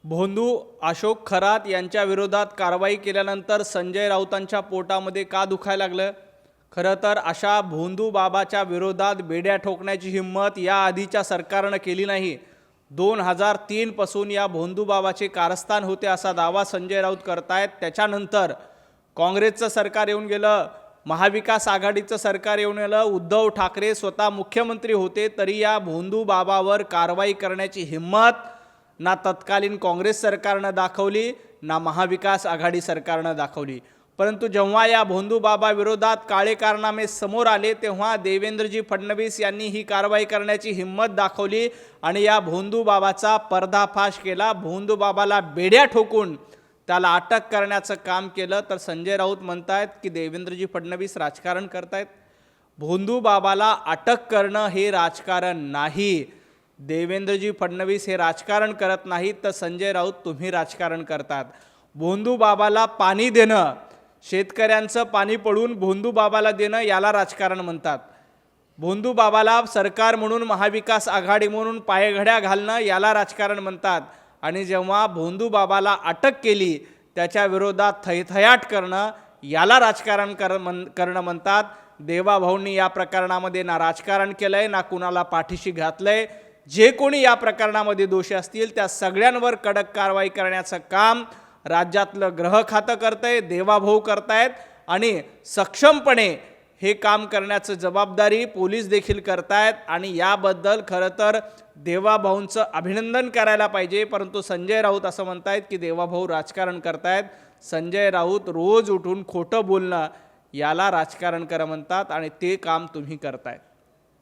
भोंदू अशोक खरात यांच्या विरोधात कारवाई केल्यानंतर संजय राऊतांच्या पोटामध्ये का दुखायला लागलं? खरं तर अशा भोंदू बाबाच्या विरोधात बेड्या ठोकण्याची हिंमत या आधीच्या सरकारनं केली नाही. 2003 पासून या भोंदू बाबाचे कारस्थान होते असा दावा संजय राऊत करतायत. त्याच्यानंतर काँग्रेसचं सरकार येऊन गेलं, महाविकास आघाडीचं सरकार येऊन गेलं, उद्धव ठाकरे स्वतः मुख्यमंत्री होते, तरी या भोंदू बाबावर कारवाई करण्याची हिंमत ना तत्कालीन काँग्रेस सरकारनं दाखवली ना महाविकास आघाडी सरकारनं दाखवली. परंतु जेव्हा या भोंदू बाबा विरोधात काळे कारनामे समोर आले तेव्हा देवेंद्रजी फडणवीस यांनी ही कारवाई करण्याची हिंमत दाखवली आणि या भोंदू बाबाचा पर्दाफाश केला. भोंदू बाबाला बेड्या ठोकून त्याला अटक करण्याचं काम केलं. तर संजय राऊत म्हणतायत की देवेंद्रजी फडणवीस राजकारण करतायत. भोंदू बाबाला अटक करणं हे राजकारण नाही. देवेंद्रजी फडणवीस हे राजकारण करत नाहीत, तर संजय राऊत तुम्ही राजकारण करतात. भोंदू बाबाला पाणी देणं, शेतकऱ्यांचं पाणी पडून भोंदू बाबाला देणं याला राजकारण म्हणतात. भोंदू बाबाला सरकार म्हणून, महाविकास आघाडी म्हणून पायघड्या घालणं याला राजकारण म्हणतात. आणि जेव्हा भोंदू बाबाला अटक केली त्याच्या विरोधात थैथयाट करणं याला राजकारण करणं म्हणतात. देवाभाऊंनी या प्रकरणामध्ये ना राजकारण केलंय ना कुणाला पाठीशी घातलंय. जे कोणी या प्रकरणामध्ये दोषी असतील त्या सगळ्यांवर कडक कारवाई करण्याचं काम राज्यातलं गृह खातं करतंय, देवाभाऊ करतायत आणि सक्षमपणे हे काम करण्याचं जबाबदारी पोलीस देखील करतायत. आणि याबद्दल खरं तर देवाभाऊंचं अभिनंदन करायला पाहिजे. परंतु संजय राऊत असं म्हणतायत की देवाभाऊ राजकारण करतायत. संजय राऊत रोज उठून खोटं बोलणं याला राजकारण करा म्हणतात आणि ते काम तुम्ही करतायत.